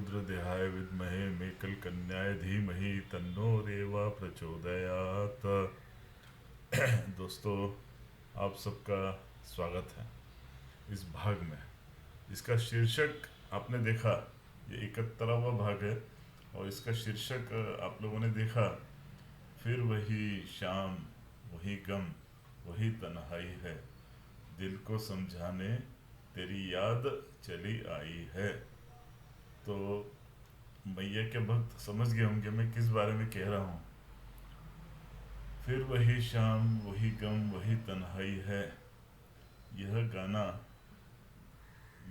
रुद्रदेहाय विद्महे मेकलकन्याय धीमहि तन्नो रेवा प्रचोदयात। दोस्तों, आप सबका स्वागत है इस भाग में। इसका शीर्षक आपने देखा, ये 71वां भाग है और इसका शीर्षक आप लोगों ने देखा, फिर वही शाम, वही गम, वही तन्हाई है, दिल को समझाने तेरी याद चली आई है। तो मैया के भक्त समझ गए होंगे मैं किस बारे में कह रहा हूँ। फिर वही शाम, वही गम, वही तन्हाई है, यह गाना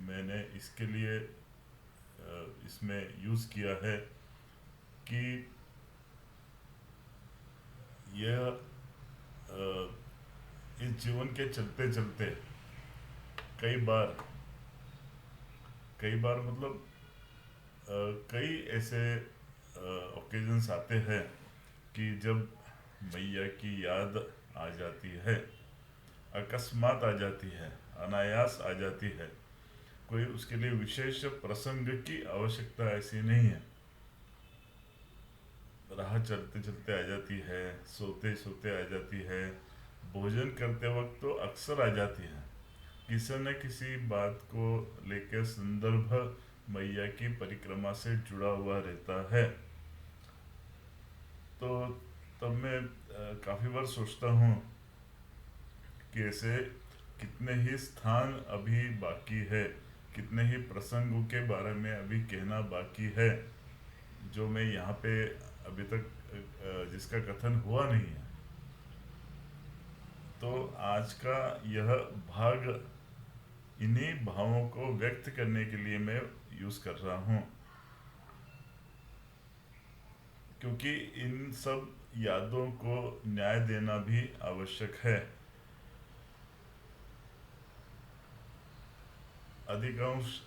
मैंने इसके लिए इसमें यूज़ किया है कि यह इस जीवन के चलते चलते कई बार मतलब कई ऐसे ओकेजन्स आते हैं कि जब मैया की याद आ जाती है, अकस्मात आ जाती है, अनायास आ जाती है। कोई उसके लिए विशेष प्रसंग की आवश्यकता ऐसी नहीं है। राह चलते चलते आ जाती है, सोते सोते आ जाती है, भोजन करते वक्त तो अक्सर आ जाती है। किसी न किसी बात को लेकर संदर्भ मैया की परिक्रमा से जुड़ा हुआ रहता है। तो तब मैं काफ़ी बार सोचता हूँ कि ऐसे कितने ही स्थान अभी बाकी है, कितने ही प्रसंगों के बारे में अभी कहना बाकी है जो मैं यहाँ पे अभी तक जिसका कथन हुआ नहीं है। तो आज का यह भाग इन्हीं भावों को व्यक्त करने के लिए मैं यूज़ कर रहा हूँ, क्योंकि इन सब यादों को न्याय देना भी आवश्यक है। अधिकांश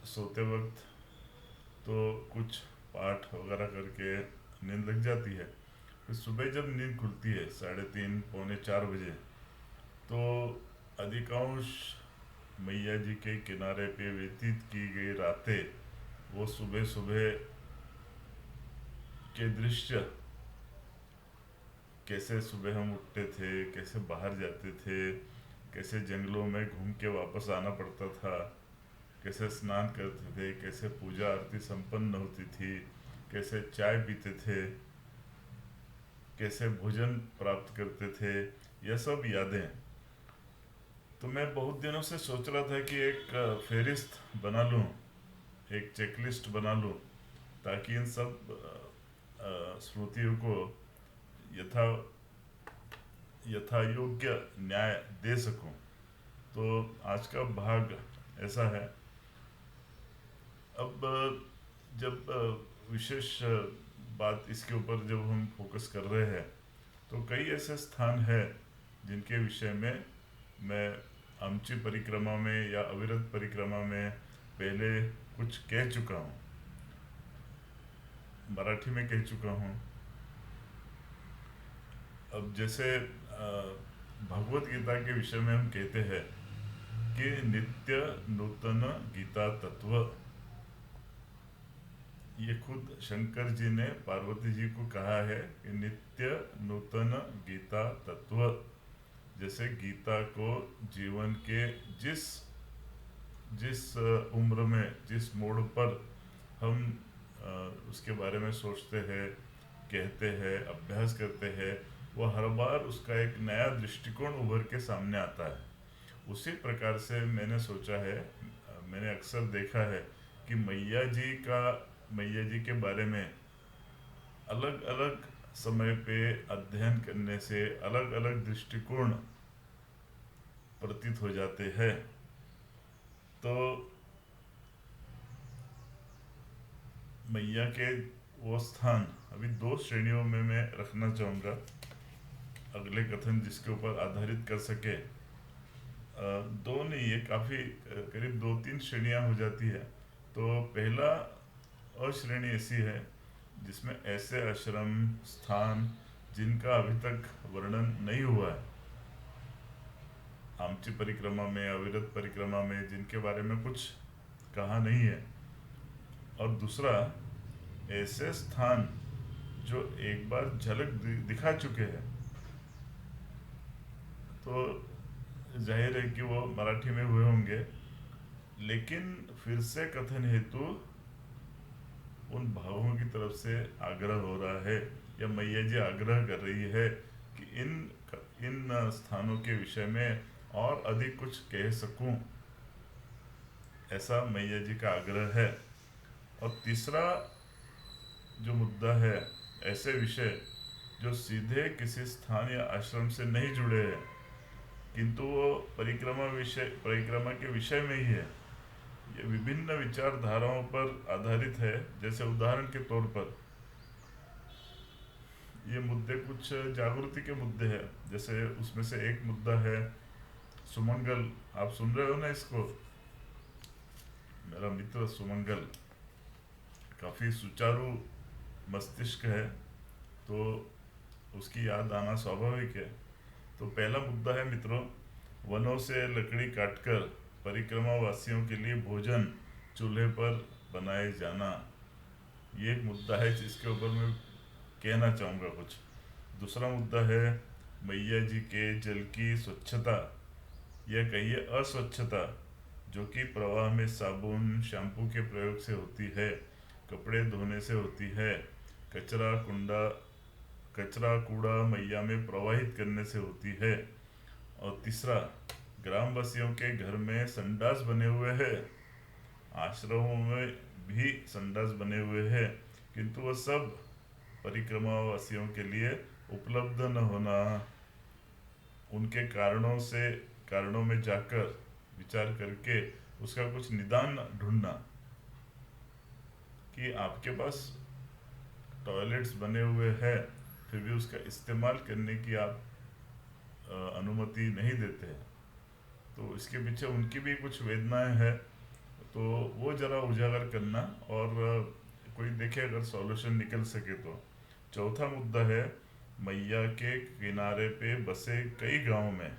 सोते वक्त तो कुछ पाठ वगैरह करके नींद लग जाती है। फिर सुबह जब नींद खुलती है 3:30 पौने 4 बजे, तो अधिकांश मैया जी के किनारे पे व्यतीत की गई रातें, वो सुबह सुबह के दृश्य, कैसे सुबह हम उठते थे, कैसे बाहर जाते थे, कैसे जंगलों में घूम के वापस आना पड़ता था, कैसे स्नान करते थे, कैसे पूजा आरती संपन्न होती थी, कैसे चाय पीते थे, कैसे भोजन प्राप्त करते थे, यह सब यादें। तो मैं बहुत दिनों से सोच रहा था कि एक फेरिस्त बना लूँ, एक चेकलिस्ट बना लूँ, ताकि इन सब स्मृतियों को यथा यथा योग्य न्याय दे सकूं। तो आज का भाग ऐसा है। अब जब विशेष बात इसके ऊपर जब हम फोकस कर रहे हैं, तो कई ऐसे स्थान हैं जिनके विषय में मैं आमची परिक्रमा में या अविरत परिक्रमा में पहले कुछ कह चुका हूँ, मराठी में कह चुका हूँ। अब जैसे भगवत गीता के विषय में हम कहते हैं कि नित्य नूतन गीता तत्व, ये खुद शंकर जी ने पार्वती जी को कहा है कि नित्य नूतन गीता तत्व। जैसे गीता को जीवन के जिस जिस उम्र में, जिस मोड़ पर हम उसके बारे में सोचते हैं, कहते हैं, अभ्यास करते हैं, वह हर बार उसका एक नया दृष्टिकोण उभर के सामने आता है। उसी प्रकार से मैंने सोचा है, मैंने अक्सर देखा है कि मैया जी के बारे में अलग अलग समय पे अध्ययन करने से अलग अलग दृष्टिकोण प्रतीत हो जाते हैं। तो मैया के वो स्थान अभी 2 श्रेणियों में मैं रखना चाहूँगा, अगले कथन जिसके ऊपर आधारित कर सके। 2 नहीं, ये काफ़ी करीब 2-3 श्रेणियाँ हो जाती है। तो पहला श्रेणी ऐसी है जिसमें ऐसे आश्रम स्थान जिनका अभी तक वर्णन नहीं हुआ है, आमची परिक्रमा में, अविरत परिक्रमा में, जिनके बारे में कुछ कहा नहीं है, और दूसरा, ऐसे स्थान जो एक बार झलक दिखा चुके हैं, तो जाहिर है कि वो मराठी में हुए होंगे, लेकिन फिर से कथन हेतु उन भावों की तरफ से आग्रह हो रहा है, या मैया जी आग्रह कर रही है कि इन स्थानों के विषय में और अधिक कुछ कह सकूं, ऐसा मैया जी का आग्रह है। और तीसरा जो मुद्दा है, ऐसे विषय जो सीधे किसी स्थान या आश्रम से नहीं जुड़े हैं, किंतु वो परिक्रमा के विषय में ही है। ये विभिन्न विचारधाराओं पर आधारित है। जैसे उदाहरण के तौर पर ये मुद्दे कुछ जागृति के मुद्दे हैं। जैसे उसमें से एक मुद्दा है सुमंगल। आप सुन रहे हो ना इसको? मेरा मित्र सुमंगल काफ़ी सुचारू मस्तिष्क है, तो उसकी याद आना स्वाभाविक है। तो पहला मुद्दा है मित्रों, वनों से लकड़ी काटकर परिक्रमा वासियों के लिए भोजन चूल्हे पर बनाए जाना। ये एक मुद्दा है जिसके ऊपर मैं कहना चाहूँगा कुछ। दूसरा मुद्दा है मैया जी के जल की स्वच्छता, या कहिए अस्वच्छता, जो कि प्रवाह में साबुन शैम्पू के प्रयोग से होती है, कपड़े धोने से होती है, कचरा कूड़ा मैया में प्रवाहित करने से होती है। और तीसरा, ग्रामवासियों के घर में संडास बने हुए हैं, आश्रमों में भी संडास बने हुए हैं, किंतु वह सब परिक्रमा वासियों के लिए उपलब्ध न होना, उनके कारणों में जाकर विचार करके उसका कुछ निदान ढूंढना, कि आपके पास टॉयलेट्स बने हुए हैं फिर भी उसका इस्तेमाल करने की आप अनुमति नहीं देते हैं, तो इसके पीछे उनकी भी कुछ वेदनाएं हैं, तो वो जरा उजागर करना, और कोई देखे अगर सॉल्यूशन निकल सके तो। चौथा मुद्दा है मैया के किनारे पे बसे कई गांव में,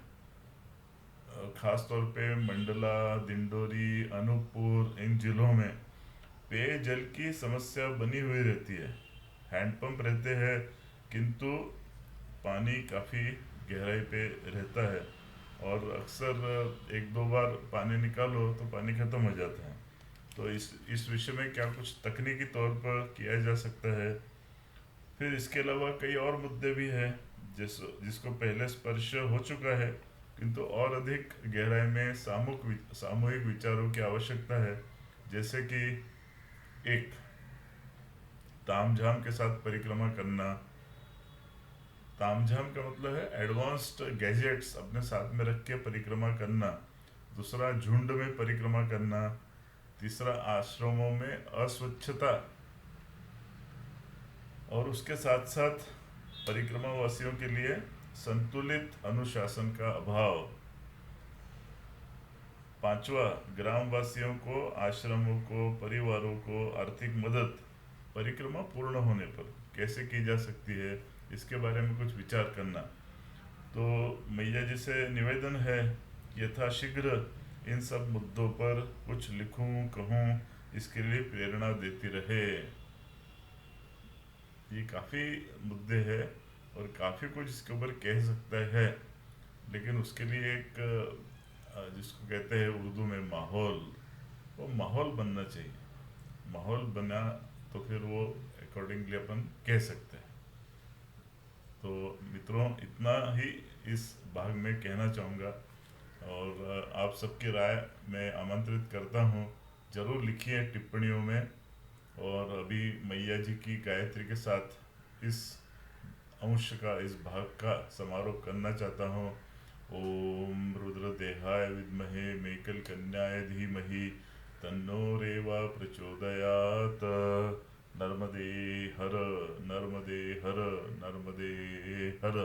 खास तौर पे मंडला, दिंडोरी, अनूपपुर, इन जिलों में पेयजल की समस्या बनी हुई रहती है। हैंडपंप रहते हैं, किंतु पानी काफ़ी गहराई पे रहता है, और अक्सर एक दो बार पानी निकालो तो पानी ख़त्म हो जाता है। तो इस विषय में क्या कुछ तकनीकी तौर पर किया जा सकता है? फिर इसके अलावा कई और मुद्दे भी हैं जिसको पहले स्पर्श हो चुका है, किंतु और अधिक गहराई में सामूहिक विचारों की आवश्यकता है। जैसे कि एक, तामझाम के साथ परिक्रमा करना। तामझाम का मतलब है एडवांस्ड गैजेट्स अपने साथ में रख के परिक्रमा करना। दूसरा, झुंड में परिक्रमा करना। तीसरा, आश्रमों में अस्वच्छता, और उसके साथ साथ परिक्रमा वासियों के लिए संतुलित अनुशासन का अभाव। पांचवा, ग्रामवासियों को, आश्रमों को, परिवारों को आर्थिक मदद परिक्रमा पूर्ण होने पर कैसे की जा सकती है, इसके बारे में कुछ विचार करना। तो मैया जी से निवेदन है, यथाशीघ्र इन सब मुद्दों पर कुछ लिखूं कहूं, इसके लिए प्रेरणा देती रहे। ये काफ़ी मुद्दे हैं और काफ़ी कुछ इसके ऊपर कह सकता है, लेकिन उसके लिए एक जिसको कहते हैं उर्दू में माहौल, वो माहौल बनना चाहिए। माहौल बना तो फिर वो अकॉर्डिंगली अपन कह सकते हैं। तो मित्रों, इतना ही इस भाग में कहना चाहूँगा, और आप सबकी राय मैं आमंत्रित करता हूँ। ज़रूर लिखिए टिप्पणियों में। और अभी मैया जी की गायत्री के साथ इस इस भाग का समारोह करना चाहता हूँ। ओम रुद्रदेहाय विद्महे मेकल कन्याय धीमहि तन्नो रेवा प्रचोदयात। नर्मदे हर, नर्मदे हर, नर्मदे हर।